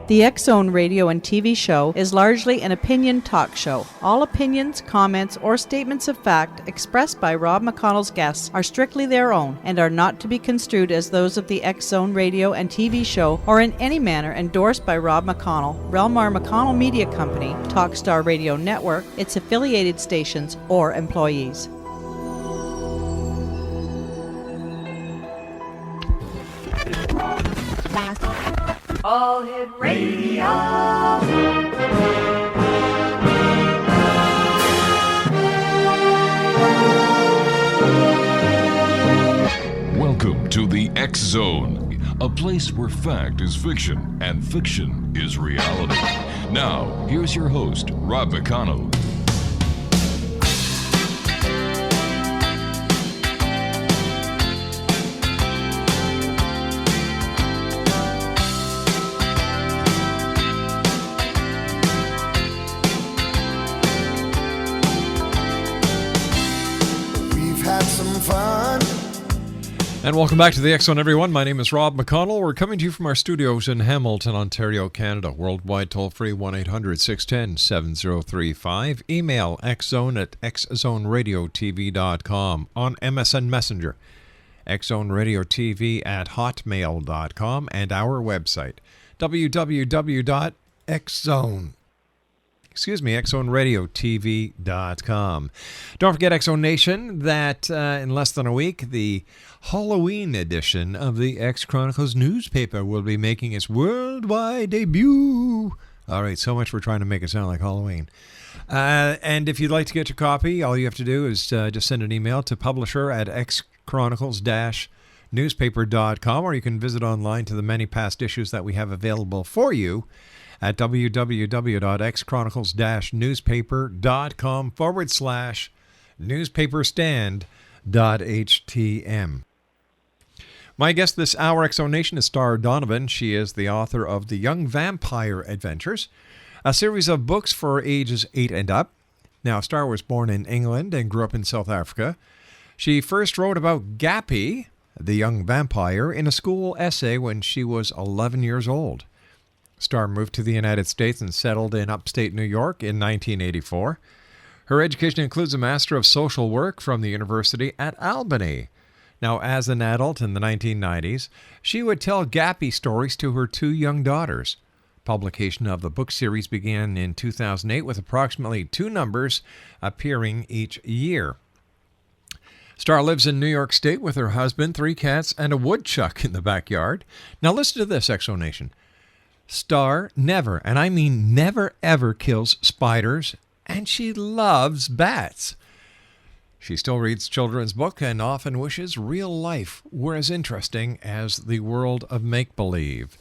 The X Zone radio and TV show is largely an opinion talk show. All opinions, comments, or statements of fact expressed by Rob McConnell's guests are strictly their own and are not to be construed as those of the X Zone radio and TV show or in any manner endorsed by Rob McConnell, Relmar McConnell Media Company, Talkstar Radio Network, its affiliated stations, or employees. All Hit Radio. Welcome to the X Zone, a place where fact is fiction and fiction is reality. Now, here's your host, Rob McConnell. And welcome back to the X Zone, everyone. My name is Rob McConnell. We're coming to you from our studios in Hamilton, Ontario, Canada. Worldwide toll-free 1-800-610-7035. Email xzone@xzoneradiotv.com. On MSN Messenger, xzoneradiotv@hotmail.com. And our website, xzoneradiotv.com. Don't forget, X Zone Nation, that in less than a week, the Halloween edition of the X Chronicles newspaper will be making its worldwide debut. All right, so much for trying to make it sound like Halloween. And if you'd like to get your copy, all you have to do is just send an email to publisher@xchronicles-newspaper.com, or you can visit online to the many past issues that we have available for you at www.xchronicles-newspaper.com/newspaperstand.htm. My guest this hour, X Zone Nation, is Star Donovan. She is the author of The Young Vampire Adventures, a series of books for ages 8 and up. Now, Star was born in England and grew up in South Africa. She first wrote about Gappy, the young vampire, in a school essay when she was 11 years old. Star moved to the United States and settled in upstate New York in 1984. Her education includes a Master of Social Work from the University at Albany. Now, as an adult in the 1990s, she would tell Gappy stories to her 2 young daughters. Publication of the book series began in 2008 with approximately 2 numbers appearing each year. Star lives in New York State with her husband, 3 cats, and a woodchuck in the backyard. Now listen to this, X Zone Nation. Star never, and I mean never ever, kills spiders, and she loves bats. She still reads children's books and often wishes real life were as interesting as the world of make-believe.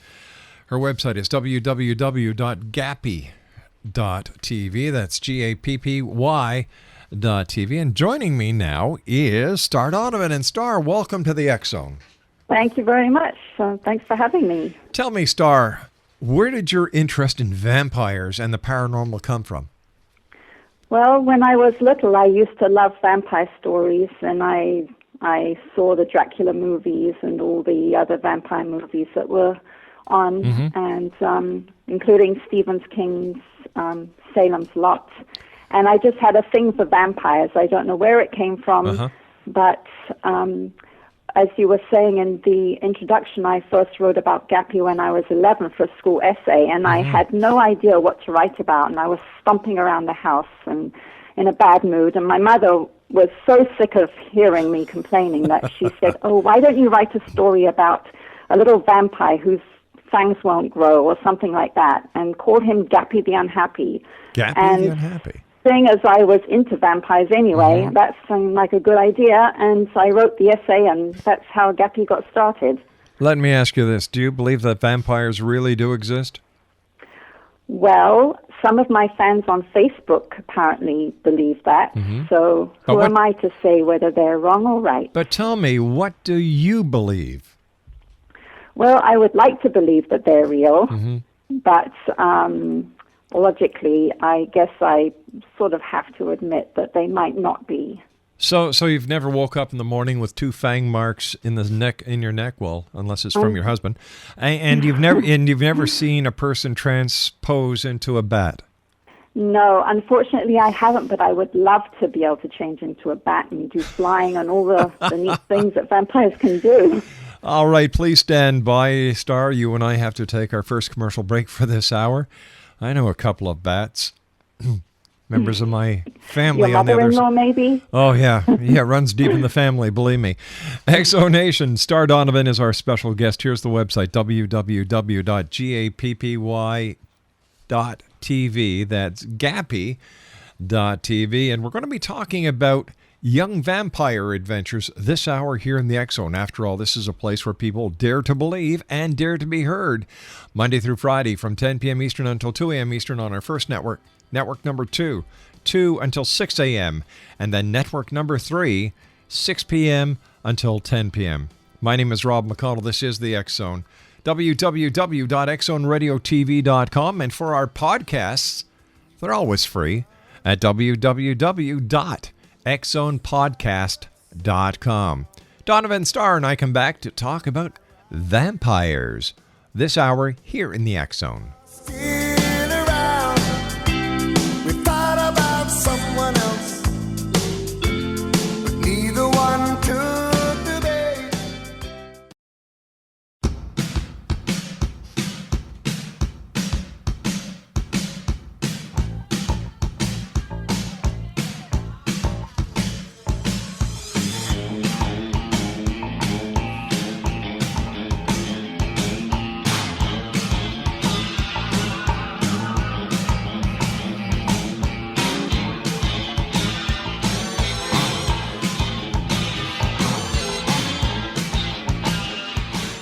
Her website is www.gappy.tv. That's GAPPY.TV. And joining me now is Star Donovan. And Star, welcome to the X Zone. Thank you very much. Thanks for having me. Tell me, Star, where did your interest in vampires and the paranormal come from? Well, when I was little, I used to love vampire stories, and I saw the Dracula movies and all the other vampire movies that were on, and including Stephen King's Salem's Lot. And I just had a thing for vampires. I don't know where it came from, but as you were saying in the introduction, I first wrote about Gappy when I was 11 for a school essay, and I had no idea what to write about, and I was stomping around the house and in a bad mood, and my mother was so sick of hearing me complaining that she said, "Oh, why don't you write a story about a little vampire whose fangs won't grow," or something like that, and called him Gappy the Unhappy. Gappy the Unhappy. Seeing as I was into vampires anyway, that seemed like a good idea, and so I wrote the essay, and that's how Gappy got started. Let me ask you this. Do you believe that vampires really do exist? Well, some of my fans on Facebook apparently believe that, so who am I to say whether they're wrong or right? But tell me, what do you believe? Well, I would like to believe that they're real, but logically, I guess I sort of have to admit that they might not be. So you've never woke up in the morning with 2 fang marks in your neck, well, unless it's from your husband, and you've never seen a person transpose into a bat. No, unfortunately I haven't, but I would love to be able to change into a bat and do flying and all the neat things that vampires can do. All right, please stand by, Star. You and I have to take our first commercial break for this hour. I know a couple of bats. Members of my family. Your mother-in-law, maybe? Oh, yeah. Yeah, it runs deep in the family, believe me. Exonation, Star Donovan is our special guest. Here's the website, www.gappy.tv. That's gappy.tv. And we're going to be talking about young vampire adventures this hour here in the X Zone. After all, this is a place where people dare to believe and dare to be heard. Monday through Friday from 10 p.m. Eastern until 2 a.m. Eastern on our first network. Network number 2 until 6 a.m. And then network number 3, 6 p.m. until 10 p.m. My name is Rob McConnell. This is the X Zone. www.xzoneradiotv.com. And for our podcasts, they're always free at www.xzonepodcast.com. Donovan, Star, and I come back to talk about vampires this hour here in the X Zone. Someone else, but neither one took the bait.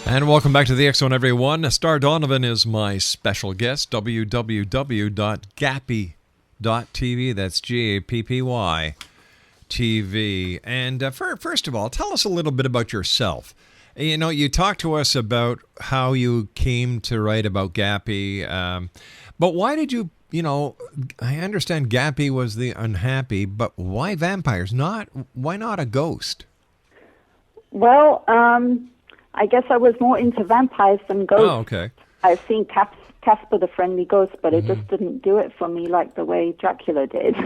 And welcome back to the X Zone, everyone. Star Donovan is my special guest. www.gappy.tv. That's Gappy TV. And first of all, tell us a little bit about yourself. You know, you talked to us about how you came to write about Gappy. But why did you, I understand Gappy was the unhappy, but why vampires? Why not a ghost? Well, I guess I was more into vampires than ghosts. Oh, okay. I've seen Casper the Friendly Ghost, but it just didn't do it for me like the way Dracula did.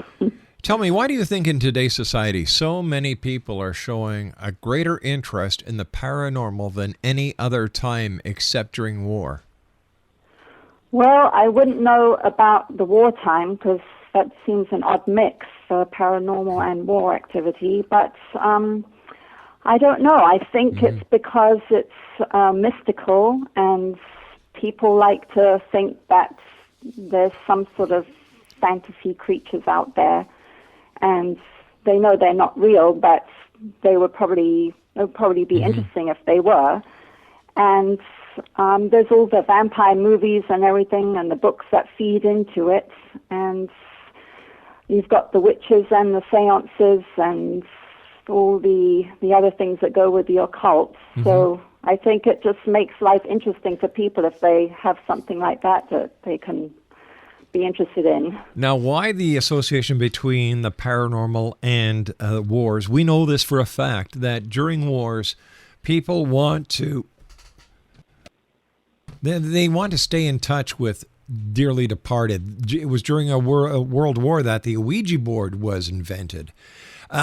Tell me, why do you think in today's society so many people are showing a greater interest in the paranormal than any other time except during war? Well, I wouldn't know about the wartime because that seems an odd mix for paranormal and war activity, but I don't know. I think it's because it's mystical and people like to think that there's some sort of fantasy creatures out there and they know they're not real, but it would probably be interesting if they were. And there's all the vampire movies and everything and the books that feed into it. And you've got the witches and the seances and all the other things that go with the occult. So I think it just makes life interesting for people if they have something like that they can be interested in. Now, why the association between the paranormal and wars? We know this for a fact, that during wars, people want to they want to stay in touch with dearly departed. It was during a world war that the Ouija board was invented.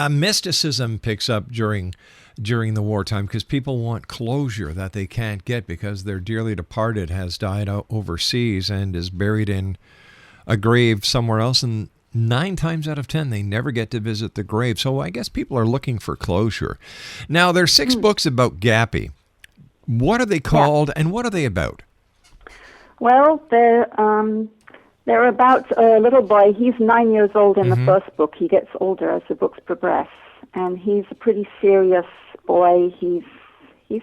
Mysticism picks up during the wartime because people want closure that they can't get because their dearly departed has died out overseas and is buried in a grave somewhere else, and 9 times out of 10 they never get to visit the grave. So I guess people are looking for closure. Now, there's 6 books about Gappy. What are they called and what are they about? Well, they're about a little boy. He's 9 years old in the first book. He gets older as the books progress, and he's a pretty serious boy. He's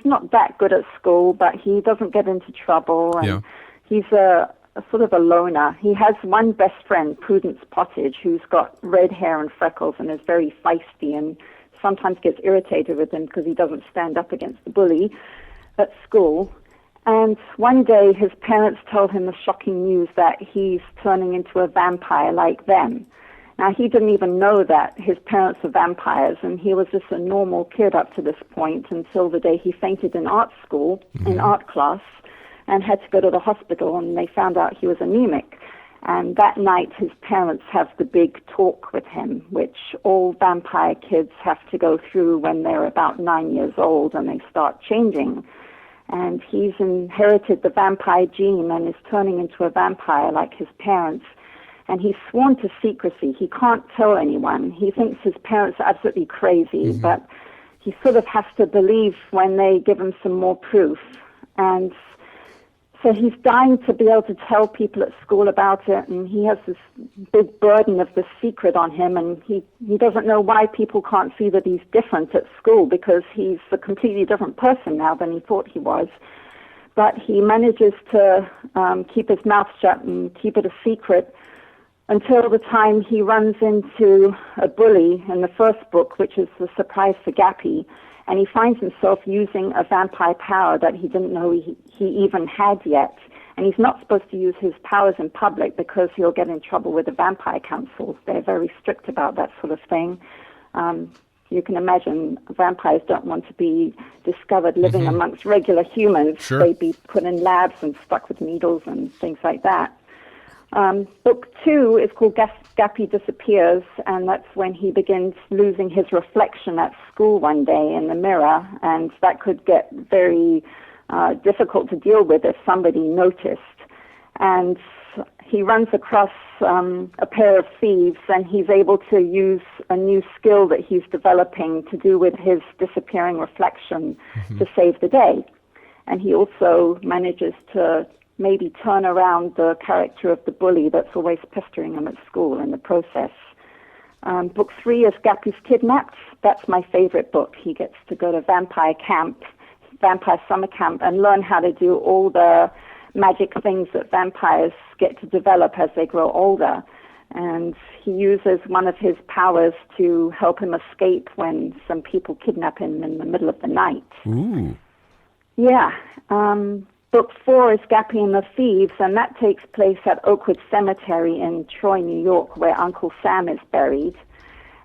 not that good at school, but he doesn't get into trouble, and he's a sort of a loner. He has one best friend, Prudence Pottage, who's got red hair and freckles and is very feisty and sometimes gets irritated with him because he doesn't stand up against the bully at school. And one day his parents told him the shocking news that he's turning into a vampire like them. Now, he didn't even know that his parents were vampires, and he was just a normal kid up to this point until the day he fainted in art school, in art class, and had to go to the hospital, and they found out he was anemic. And that night, his parents have the big talk with him, which all vampire kids have to go through when they're about 9 years old and they start changing. And he's inherited the vampire gene and is turning into a vampire like his parents. And he's sworn to secrecy. He can't tell anyone. He thinks his parents are absolutely crazy, but he sort of has to believe when they give him some more proof. And so he's dying to be able to tell people at school about it, and he has this big burden of the secret on him, and he doesn't know why people can't see that he's different at school, because he's a completely different person now than he thought he was. But he manages to keep his mouth shut and keep it a secret until the time he runs into a bully in the first book, which is The Surprise for Gappy, and he finds himself using a vampire power that he didn't know he even had yet. And he's not supposed to use his powers in public because he'll get in trouble with the vampire council. They're very strict about that sort of thing. You can imagine vampires don't want to be discovered living amongst regular humans. Sure. They'd be put in labs and stuck with needles and things like that. Book 2 is called Gappy Disappears, and that's when he begins losing his reflection at school one day in the mirror, and that could get very difficult to deal with if somebody noticed. And he runs across a pair of thieves, and he's able to use a new skill that he's developing to do with his disappearing reflection to save the day. And he also manages to maybe turn around the character of the bully that's always pestering him at school in the process. Book 3 is Gappy's Kidnapped. That's my favorite book. He gets to go to vampire summer camp, and learn how to do all the magic things that vampires get to develop as they grow older. And he uses one of his powers to help him escape when some people kidnap him in the middle of the night. Ooh. Yeah. Book 4 is Gappy and the Thieves, and that takes place at Oakwood Cemetery in Troy, New York, where Uncle Sam is buried.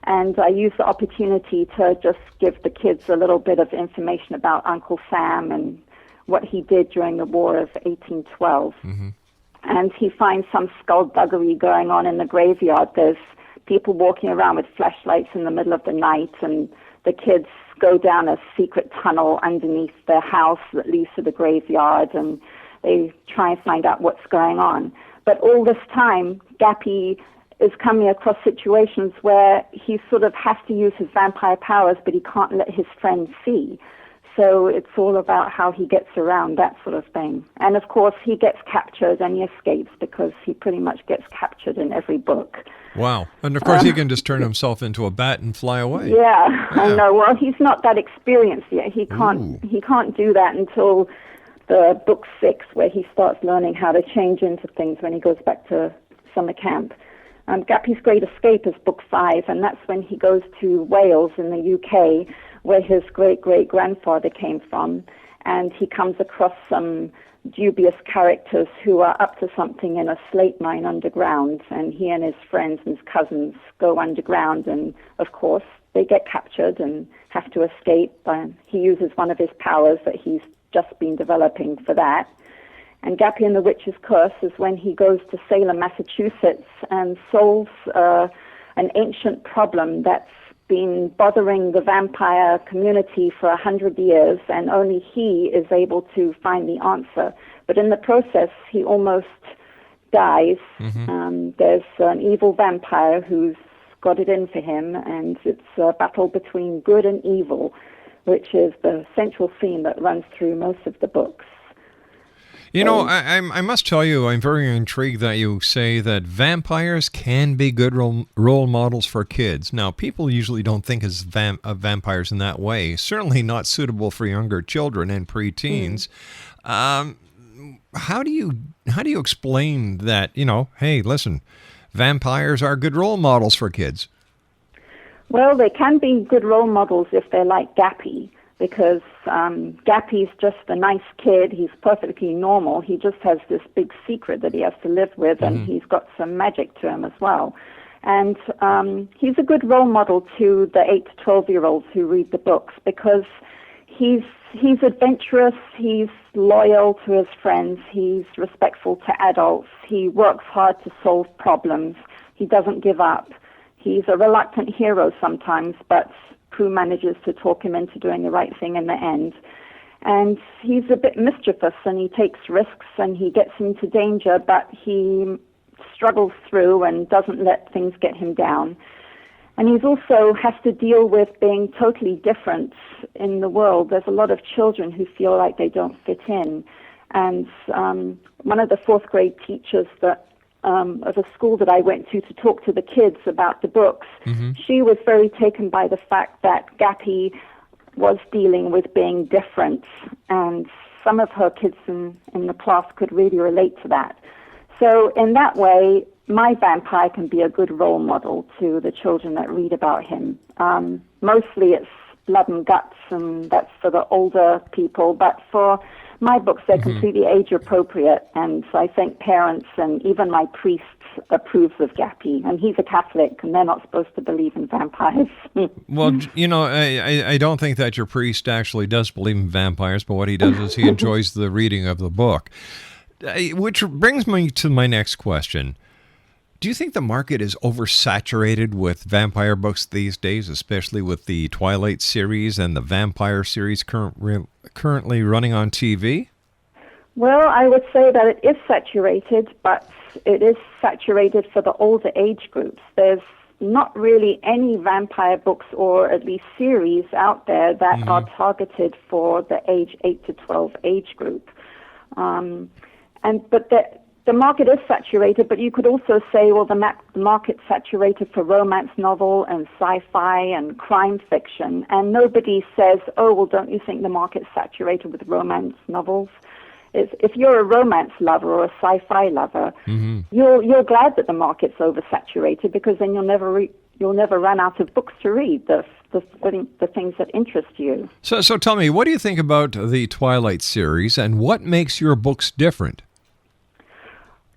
And I use the opportunity to just give the kids a little bit of information about Uncle Sam and what he did during the War of 1812. And he finds some skullduggery going on in the graveyard. There's people walking around with flashlights in the middle of the night, and the kids go down a secret tunnel underneath their house that leads to the graveyard, and they try and find out what's going on. But all this time, Gappy is coming across situations where he sort of has to use his vampire powers, but he can't let his friends see. So it's all about how he gets around that sort of thing. And of course, he gets captured and he escapes, because he pretty much gets captured in every book. Wow. And of course, he can just turn himself into a bat and fly away. Yeah, I know. Well, he's not that experienced yet. He can't do that until the book 6, where he starts learning how to change into things when he goes back to summer camp. Gappy's Great Escape is book 5, and that's when he goes to Wales in the UK, where his great-great-grandfather came from, and he comes across some dubious characters who are up to something in a slate mine underground, and he and his friends and his cousins go underground, and of course they get captured and have to escape. He uses one of his powers that he's just been developing for that. And Gappy and the Witch's Curse is when he goes to Salem, Massachusetts, and solves an ancient problem that's been bothering the vampire community for 100 years, and only he is able to find the answer. But in the process, he almost dies. There's an evil vampire who's got it in for him, and it's a battle between good and evil, which is the central theme that runs through most of the books. You know, I must tell you, I'm very intrigued that you say that vampires can be good role models for kids. Now, people usually don't think of vampires in that way. Certainly not suitable for younger children and preteens. How do you explain that? You know, hey, listen, vampires are good role models for kids. Well, they can be good role models if they're like Gappy, because Gappy's just a nice kid. He's perfectly normal. He just has this big secret that he has to live with, and he's got some magic to him as well. And he's a good role model to the 8 to 12-year-olds who read the books because he's adventurous, he's loyal to his friends, he's respectful to adults, he works hard to solve problems, he doesn't give up. He's a reluctant hero sometimes, but Prue manages to talk him into doing the right thing in the end. And he's a bit mischievous, and he takes risks, and he gets into danger, but he struggles through and doesn't let things get him down. And he's also has to deal with being totally different in the world. There's a lot of children who feel like they don't fit in. And one of the 4th grade teachers that of a school that I went to talk to the kids about the books, she was very taken by the fact that Gappy was dealing with being different, and some of her kids in the class could really relate to that. So in that way, my vampire can be a good role model to the children that read about him. Mostly it's blood and guts, and that's for the older people, but for my books, they're completely age-appropriate, and I think parents and even my priests approves of Gappy, and he's a Catholic, and they're not supposed to believe in vampires. Well, I don't think that your priest actually does believe in vampires, but what he does is he enjoys the reading of the book. Which brings me to my next question. Do you think the market is oversaturated with vampire books these days, especially with the Twilight series and the vampire series currently running on TV? Well, I would say that it is saturated, but it is saturated for the older age groups. There's not really any vampire books or at least series out there that are targeted for the age 8 to 12 age group. But the market is saturated, but you could also say, well, the market's saturated for romance novel and sci-fi and crime fiction, and nobody says, oh, well, don't you think the market's saturated with romance novels? If you're a romance lover or a sci-fi lover, you're glad that the market's oversaturated, because then you'll never run out of books to read, the things that interest you. So tell me, what do you think about the Twilight series, and what makes your books different?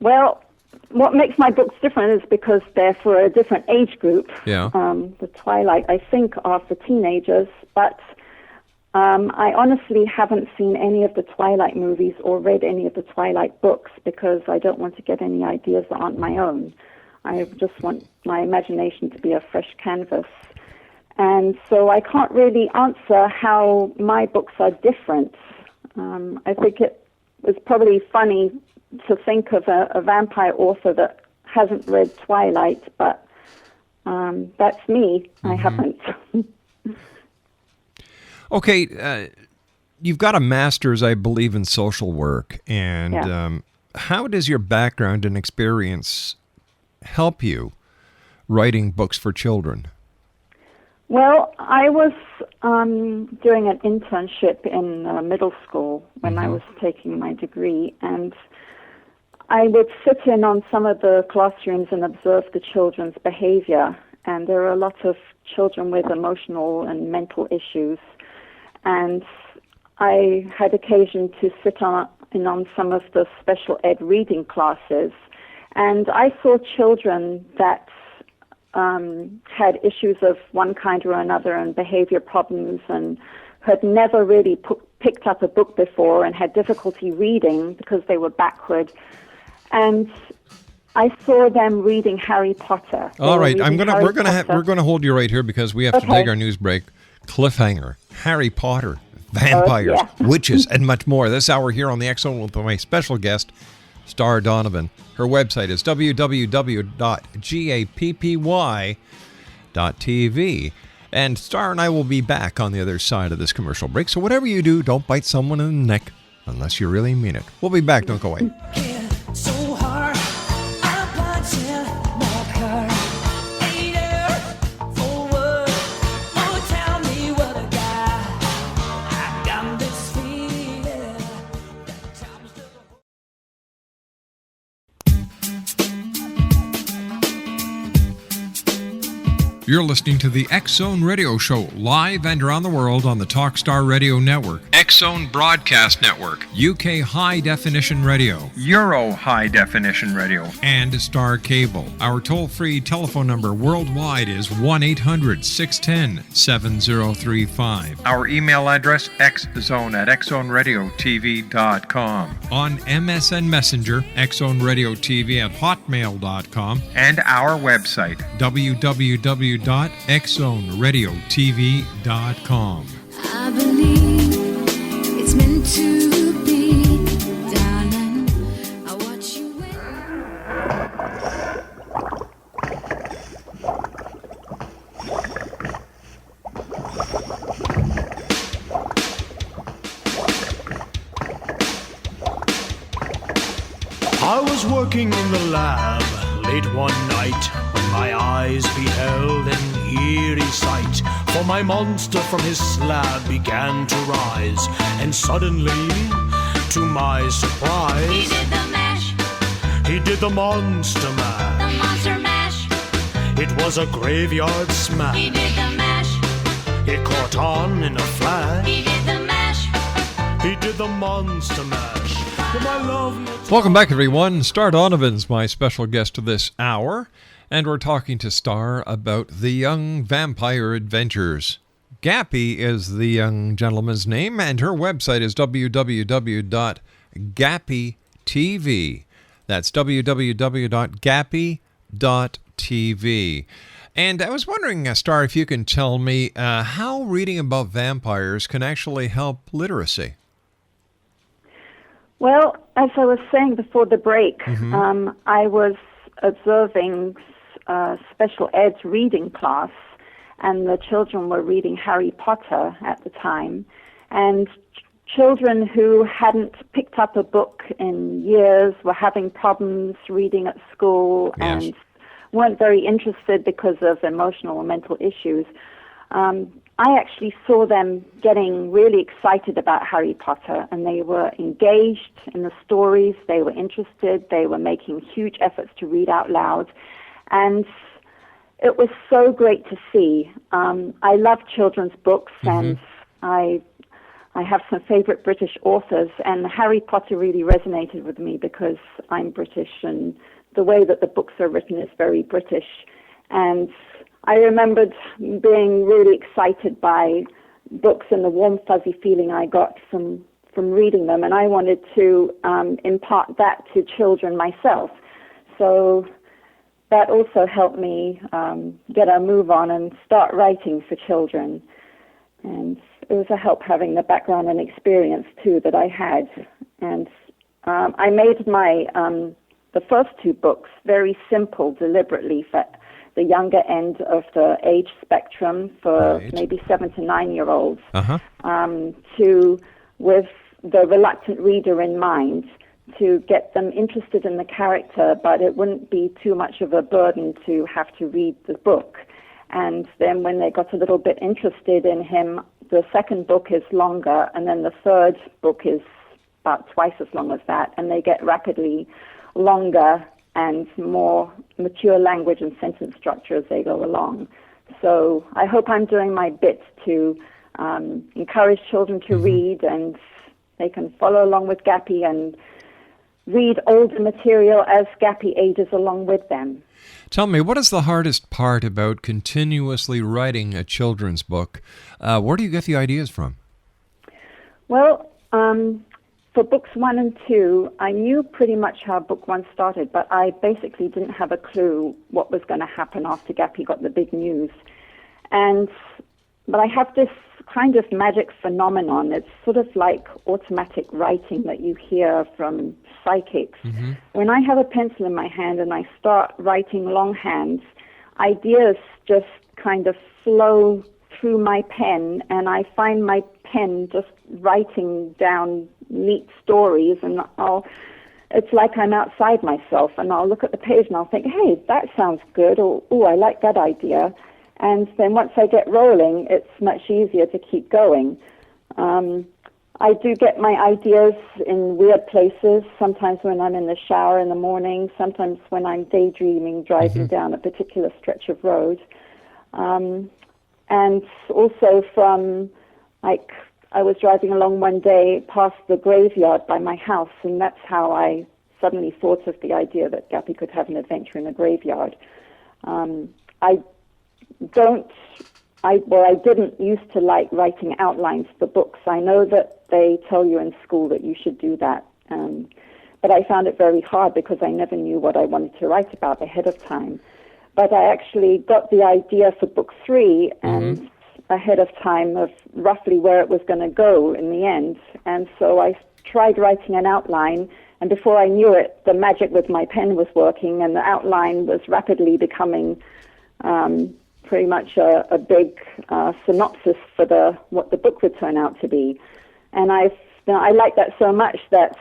Well, what makes my books different is because they're for a different age group. Yeah. The Twilight, I think, are for teenagers, but I honestly haven't seen any of the Twilight movies or read any of the Twilight books because I don't want to get any ideas that aren't my own. I just want my imagination to be a fresh canvas. And so I can't really answer how my books are different. I think it was probably funny to think of a vampire author that hasn't read Twilight, but that's me. I haven't. Okay, you've got a master's, I believe, in social work, and how does your background and experience help you writing books for children? Well, I was doing an internship in middle school when I was taking my degree, and I would sit in on some of the classrooms and observe the children's behavior, and there are a lot of children with emotional and mental issues, and I had occasion to sit on some of the special ed reading classes, and I saw children that had issues of one kind or another and behavior problems and had never really picked up a book before and had difficulty reading because they were backward. And I saw them reading Harry Potter. All right, we're gonna hold you right here because we have to take our news break. Cliffhanger: Harry Potter, vampires, witches, and much more. This hour here on the X Zone with my special guest, Star Donovan. Her website is www.gappy.tv. And Star and I will be back on the other side of this commercial break. So whatever you do, don't bite someone in the neck unless you really mean it. We'll be back. Don't go away. You're listening to the X Zone Radio Show, live and around the world on the Talkstar Radio Network, X Zone Broadcast Network, UK High Definition Radio, Euro High Definition Radio, and Star Cable. Our toll-free telephone number worldwide is 1-800-610-7035. Our email address, xzone@xzoneradiotv.com. On MSN Messenger, xzoneradiotv@hotmail.com, and our website, www.xzoneradiotv.com. I believe it's meant to be, darling. I watch you win. I was working in the lab late one night when my eyes beheld an eerie sight. For my monster from his slab began to rise, and suddenly, to my surprise, He did the mash, he did the monster mash. the monster mash. It was a graveyard smash. He did the mash, It caught on in a flash. he did the mash. He did the monster mash. But my lovely Welcome back, everyone. Star Donovan's my special guest this hour, and we're talking to Star about the Young Vampire Adventures. Gappy is the young gentleman's name, and her website is www.gappytv. That's www.gappy.tv. And I was wondering, Star, if you can tell me how reading about vampires can actually help literacy. Well, as I was saying before the break, I was observing special ed reading class, and the children were reading Harry Potter at the time. And children who hadn't picked up a book in years were having problems reading at school and weren't very interested because of emotional or mental issues. I actually saw them getting really excited about Harry Potter, and they were engaged in the stories, they were interested, they were making huge efforts to read out loud, and it was so great to see. I love children's books, and I have some favorite British authors, and Harry Potter really resonated with me because I'm British, and the way that the books are written is very British. And I remembered being really excited by books and the warm, fuzzy feeling I got from reading them, and I wanted to impart that to children myself. So that also helped me get a move on and start writing for children. And it was a help having the background and experience, too, that I had. And I made my the first two books very simple, deliberately, for the younger end of the age spectrum, for maybe 7 to 9-year-olds, with the reluctant reader in mind, to get them interested in the character, but it wouldn't be too much of a burden to have to read the book. And then when they got a little bit interested in him, the second book is longer, and then the third book is about twice as long as that, and they get rapidly longer and more mature language and sentence structure as they go along. So I hope I'm doing my bit to encourage children to read, and they can follow along with Gappy and read older material as Gappy ages along with them. Tell me, what is the hardest part about continuously writing a children's book? Where do you get the ideas from? Well, for books 1 and 2, I knew pretty much how book 1 started, but I basically didn't have a clue what was going to happen after Gappy got the big news. But I have this kind of magic phenomenon. It's sort of like automatic writing that you hear from psychics. When I have a pencil in my hand and I start writing longhand, ideas just kind of flow through my pen, and I find my pen just writing down neat stories, and it's like I'm outside myself, and I'll look at the page and I'll think, hey, that sounds good, or, oh, I like that idea. And then once I get rolling, it's much easier to keep going. I do get my ideas in weird places, sometimes when I'm in the shower in the morning, sometimes when I'm daydreaming, driving down a particular stretch of road. And also from, like, I was driving along one day past the graveyard by my house, and that's how I suddenly thought of the idea that Guppy could have an adventure in the graveyard. I didn't used to like writing outlines for books. I know that they tell you in school that you should do that, but I found it very hard because I never knew what I wanted to write about ahead of time. But I actually got the idea for book 3 and ahead of time of roughly where it was going to go in the end. And so I tried writing an outline, and before I knew it, the magic with my pen was working, and the outline was rapidly becoming pretty much a big synopsis for what the book would turn out to be. And I liked that so much that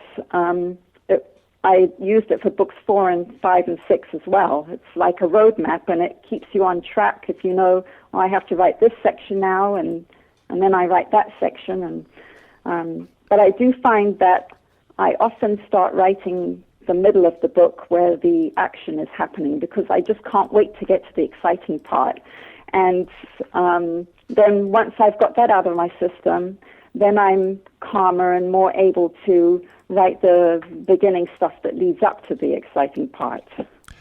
I used it for books 4 and 5 and 6 as well. It's like a roadmap, and it keeps you on track if you know, I have to write this section now, and then I write that section. But I do find that I often start writing the middle of the book where the action is happening because I just can't wait to get to the exciting part. And then once I've got that out of my system, then I'm calmer and more able to write the beginning stuff that leads up to the exciting part.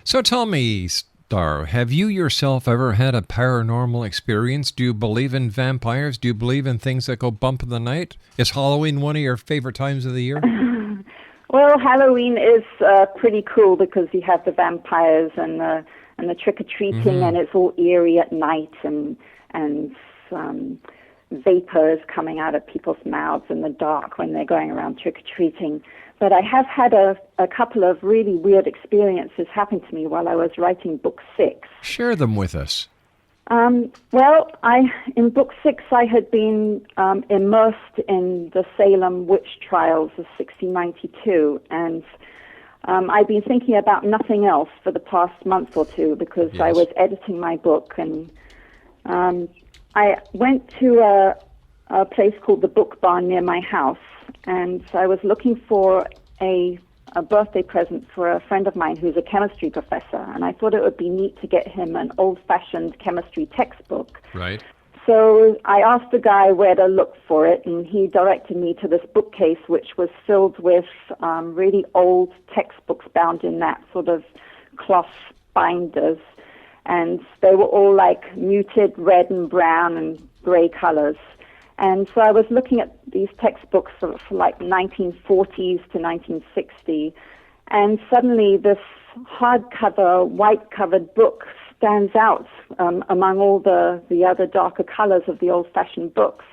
So tell me, Star, have you yourself ever had a paranormal experience? Do you believe in vampires? Do you believe in things that go bump in the night? Is Halloween one of your favorite times of the year? Well, Halloween is pretty cool because you have the vampires and the trick-or-treating, and it's all eerie at night, and vapors coming out of people's mouths in the dark when they're going around trick-or-treating. But I have had a couple of really weird experiences happen to me while I was writing book 6. Share them with us. Well, in book 6, I had been immersed in the Salem witch trials of 1692, and I'd been thinking about nothing else for the past month or two because I was editing my book, and I went to a place called the Book Barn near my house, and I was looking for a birthday present for a friend of mine who's a chemistry professor, and I thought it would be neat to get him an old-fashioned chemistry textbook. Right. So I asked the guy where to look for it, and he directed me to this bookcase, which was filled with really old textbooks bound in that sort of cloth binders, and they were all like muted red and brown and gray colors. And so I was looking at these textbooks for like 1940s to 1960, and suddenly this hardcover, white-covered book stands out among all the other darker colors of the old-fashioned books.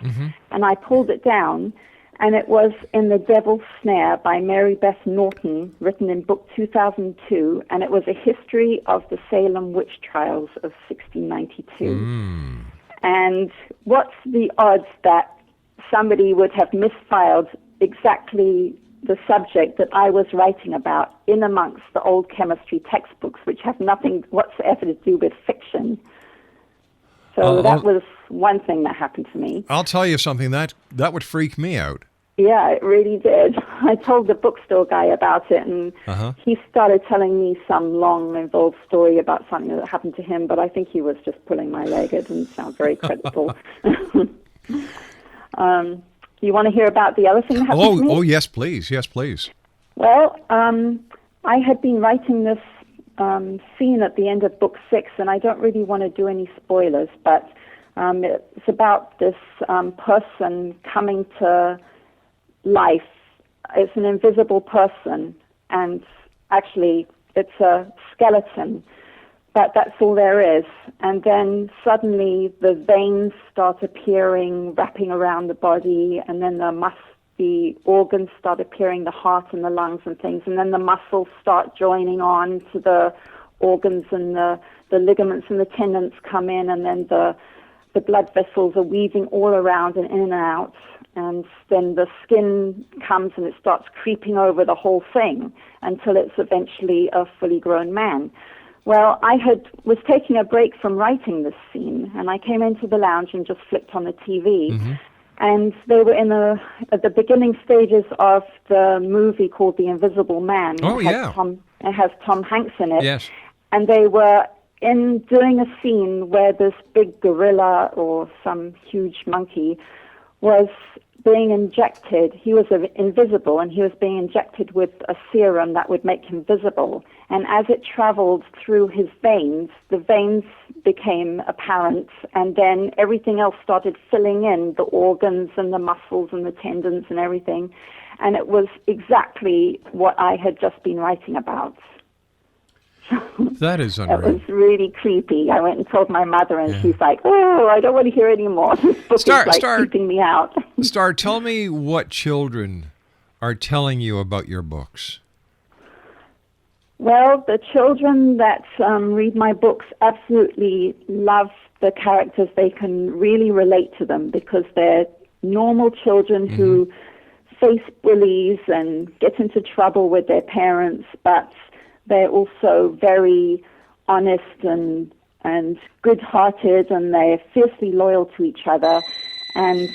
And I pulled it down, and it was In the Devil's Snare by Mary Beth Norton, written in book 2002, and it was a history of the Salem witch trials of 1692. And what's the odds that somebody would have misfiled exactly the subject that I was writing about in amongst the old chemistry textbooks, which have nothing whatsoever to do with fiction? So that was one thing that happened to me. I'll tell you something, that would freak me out. Yeah, it really did. I told the bookstore guy about it, and he started telling me some long, involved story about something that happened to him, but I think he was just pulling my leg. It didn't sound very credible. You want to hear about the other thing that happened to me? Oh, yes, please. Yes, please. Well, I had been writing this scene at the end of book 6, and I don't really want to do any spoilers, but it's about this person coming to life. It's an invisible person, and actually it's a skeleton, but that's all there is. And then suddenly the veins start appearing, wrapping around the body, and then the organs start appearing, the heart and the lungs and things, and then the muscles start joining on to the organs, and the ligaments and the tendons come in, and then the blood vessels are weaving all around and in and out. And then the skin comes and it starts creeping over the whole thing until it's eventually a fully grown man. Well, I was taking a break from writing this scene, and I came into the lounge and just flipped on the TV. And they were at the beginning stages of the movie called The Invisible Man. Oh, yeah. It has Tom Hanks in it. Yes. And they were in doing a scene where this big gorilla or some huge monkey was being injected. He was invisible, and he was being injected with a serum that would make him visible. And as it traveled through his veins, the veins became apparent, and then everything else started filling in, the organs and the muscles and the tendons and everything. And it was exactly what I had just been writing about. That is unreal. It was really creepy. I went and told my mother, and she's like, "Oh, I don't want to hear any more. This book is creeping me out." Star, tell me what children are telling you about your books. Well, the children that read my books absolutely love the characters. They can really relate to them because they're normal children who face bullies and get into trouble with their parents, but they're also very honest and good-hearted, and they're fiercely loyal to each other. And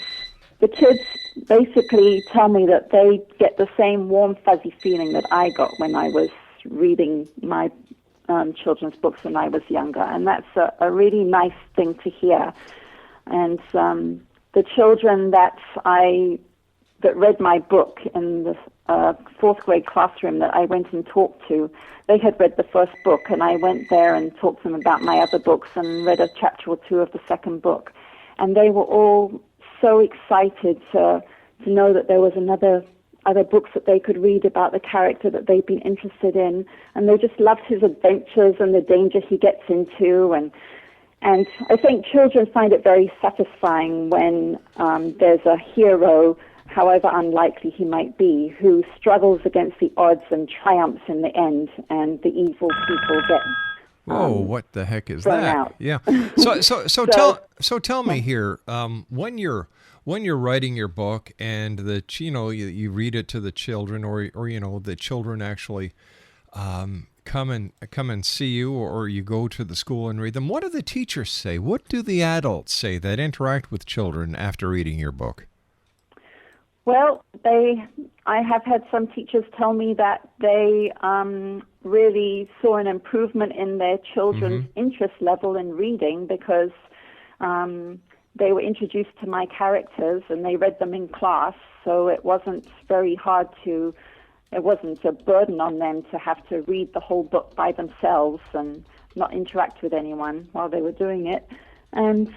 the kids basically tell me that they get the same warm, fuzzy feeling that I got when I was reading my children's books when I was younger. And that's a really nice thing to hear. And the children that read my book in the fourth grade classroom that I went and talked to, they had read the first book, and I went there and talked to them about my other books and read a chapter or two of the second book. And they were all so excited to know that there was other books that they could read about the character that they'd been interested in. And they just loved his adventures and the danger he gets into. And I think children find it very satisfying when there's a hero, however unlikely he might be, who struggles against the odds and triumphs in the end, and the evil people get what the heck is thrown that? out. Yeah. So tell me here, when you're writing your book and you read it to the children, or the children actually come and see you, or you go to the school and read them, what do the teachers say? What do the adults say that interact with children after reading your book? Well, I have had some teachers tell me that they really saw an improvement in their children's interest level in reading because they were introduced to my characters and they read them in class, so it wasn't very hard it wasn't a burden on them to have to read the whole book by themselves and not interact with anyone while they were doing it. And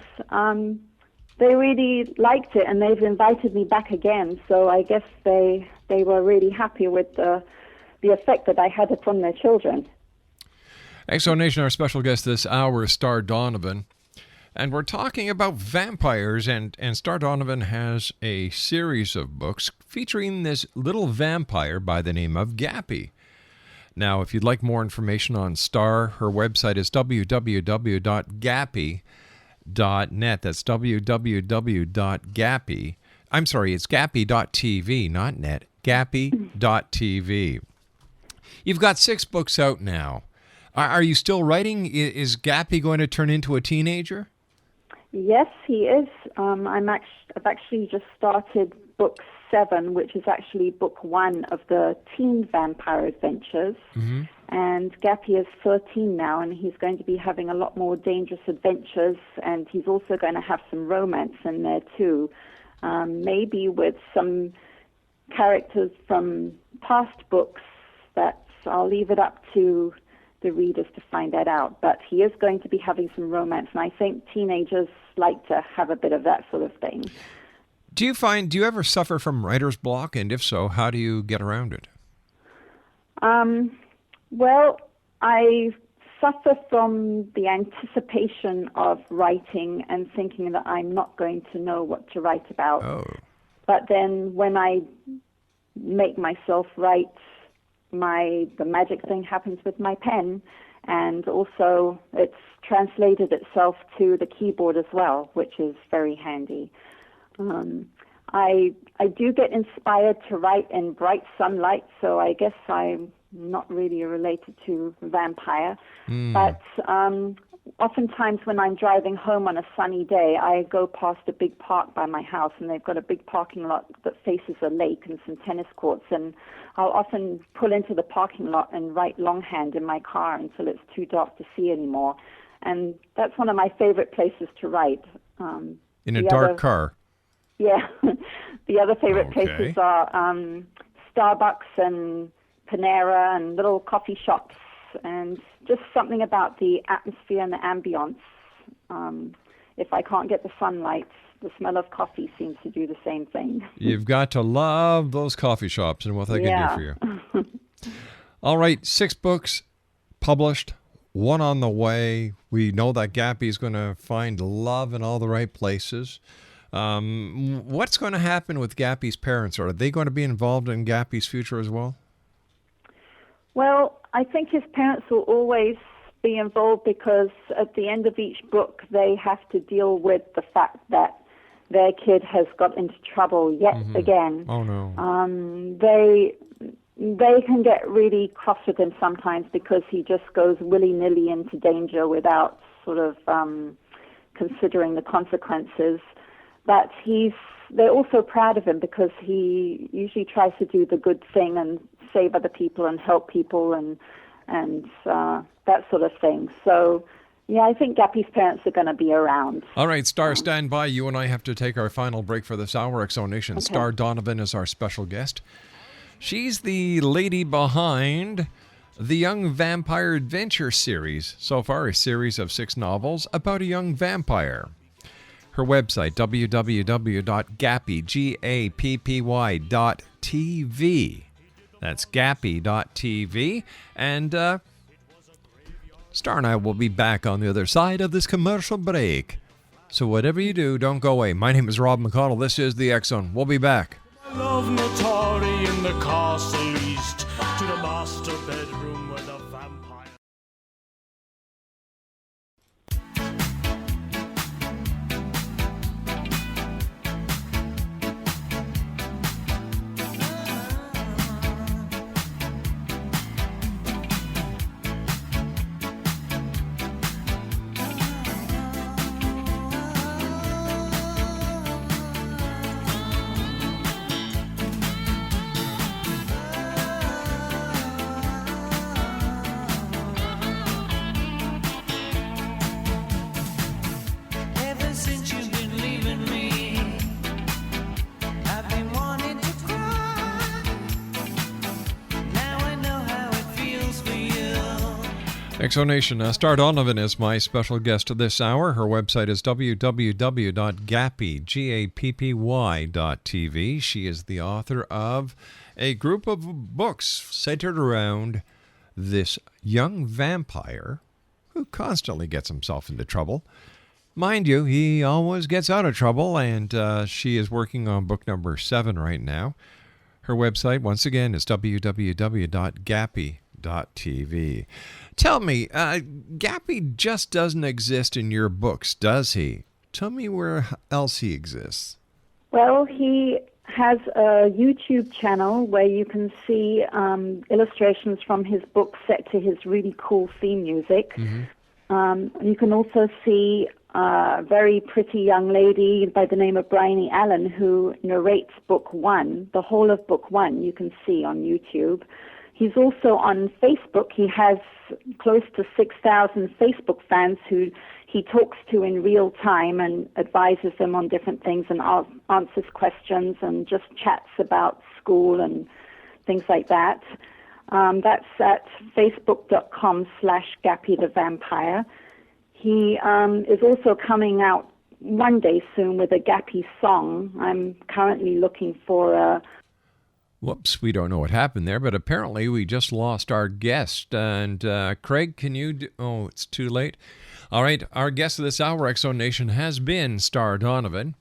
they really liked it, and they've invited me back again. So I guess they were really happy with the effect that I had upon their children. Exonation, our special guest this hour is Star Donovan, and we're talking about vampires. And Star Donovan has a series of books featuring this little vampire by the name of Gappy. Now, if you'd like more information on Star, her website is www.gappy.net. That's www.gappy. I'm sorry, it's gappy.tv, not net. Gappy.tv. You've got 6 books out now. Are you still writing? Is Gappy going to turn into a teenager? Yes, he is. I've actually just started book 7, which is actually book 1 of the teen vampire adventures. And Gappy is 13 now, and he's going to be having a lot more dangerous adventures, and he's also going to have some romance in there too, maybe with some characters from past books that I'll leave it up to the readers to find that out. But he is going to be having some romance, and I think teenagers like to have a bit of that sort of thing. Do you ever suffer from writer's block? And if so, how do you get around it? Well, I suffer from the anticipation of writing and thinking that I'm not going to know what to write about. Oh. But then when I make myself write, the magic thing happens with my pen, and also it's translated itself to the keyboard as well, which is very handy. I do get inspired to write in bright sunlight, so I guess I'm not really related to vampire. But oftentimes when I'm driving home on a sunny day, I go past a big park by my house, and they've got a big parking lot that faces a lake and some tennis courts, and I'll often pull into the parking lot and write longhand in my car until it's too dark to see anymore. And that's one of my favorite places to write. In a dark car? Yeah. The other favorite places are Starbucks and Panera and little coffee shops, and just something about the atmosphere and the ambience. If I can't get the sunlight, the smell of coffee seems to do the same thing. You've got to love those coffee shops and what they can do for you. All right, 6 books published, 1 on the way. We know that Gappy's going to find love in all the right places. What's going to happen with Gappy's parents? Are they going to be involved in Gappy's future as well? Well, I think his parents will always be involved, because at the end of each book they have to deal with the fact that their kid has got into trouble yet again. Oh, no. They can get really cross with him sometimes because he just goes willy-nilly into danger without sort of considering the consequences. But they're also proud of him because he usually tries to do the good thing and save other people and help people and that sort of thing. So, yeah, I think Gappy's parents are going to be around. All right, Star, stand by. You and I have to take our final break for this hour. Exonation. Okay. Star Donovan is our special guest. She's the lady behind the Young Vampire Adventure series. So far, a series of 6 novels about a young vampire. Her website, www.gappy.tv. That's gappy.tv. And Star and I will be back on the other side of this commercial break. So whatever you do, don't go away. My name is Rob McConnell. This is the X-Zone. We'll be back. I love Natari in the castle east, to the master bedroom where the vampire... Exonation. Star Donovan is my special guest this hour. Her website is www.gappy.tv. She is the author of a group of books centered around this young vampire who constantly gets himself into trouble. Mind you, he always gets out of trouble, and she is working on book number 7 right now. Her website, once again, is www.gappy.tv. Tell me, Gappy just doesn't exist in your books, does he? Tell me where else he exists. Well, he has a YouTube channel where you can see illustrations from his books set to his really cool theme music. You can also see a very pretty young lady by the name of Bryony Allen who narrates book 1, the whole of book 1 you can see on YouTube. He's also on Facebook. He has close to 6,000 Facebook fans who he talks to in real time and advises them on different things and answers questions and just chats about school and things like that. That's at facebook.com/Gappy the Vampire. He is also coming out one day soon with a Gappy song. I'm currently looking for a... Whoops, we don't know what happened there, but apparently we just lost our guest. And Craig, can you oh, it's too late. All right, our guest of this hour, Exonation, has been Star Donovan.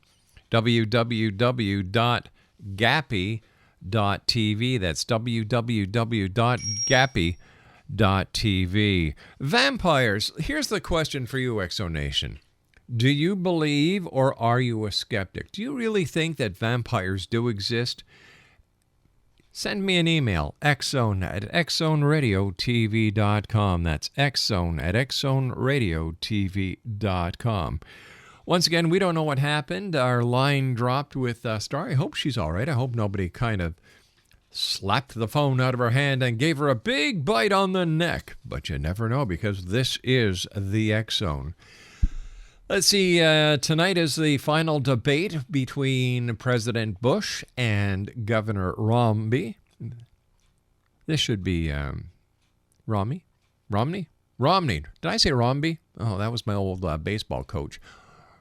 www.gappy.tv. That's www.gappy.tv. Vampires. Here's the question for you, Exonation. Do you believe or are you a skeptic? Do you really think that vampires do exist? send me an email, xzone@xzoneradiotv.com. That's xzone@xzoneradiotv.com. Once again, we don't know what happened. Our line dropped with Star. I hope she's all right. I hope nobody kind of slapped the phone out of her hand and gave her a big bite on the neck. But you never know, because this is the X Zone. Let's see, tonight is the final debate between President Bush and Governor Romney. This should be Romney? Did I say Romney? Oh, that was my old baseball coach.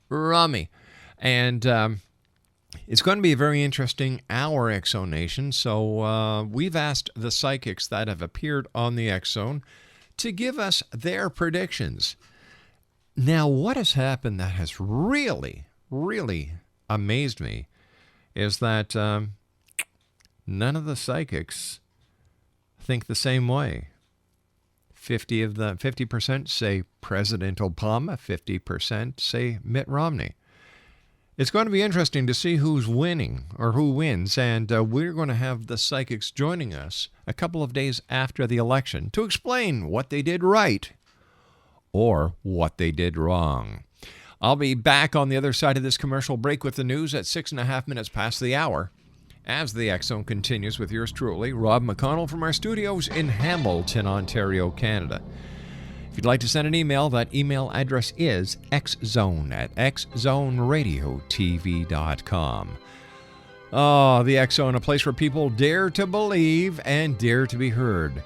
Romney. And it's going to be a very interesting hour, X Zone Nation. So we've asked the psychics that have appeared on the X Zone to give us their predictions. Now, what has happened that has really, really amazed me is that none of the psychics think the same way. 50% say President Obama, 50% say Mitt Romney. It's going to be interesting to see who's winning or who wins, and we're going to have the psychics joining us a couple of days after the election to explain what they did right or what they did wrong. I'll be back on the other side of this commercial break with the news at 6.5 minutes past the hour as the X Zone continues with yours truly, Rob McConnell, from our studios in Hamilton, Ontario, Canada. If you'd like to send an email, that email address is xzone@xzoneradiotv.com. Oh, the X Zone, a place where people dare to believe and dare to be heard.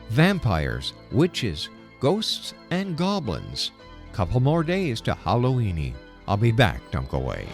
Vampires, witches, ghosts, and goblins. Couple more days to Halloweeny. I'll be back. Don't go away.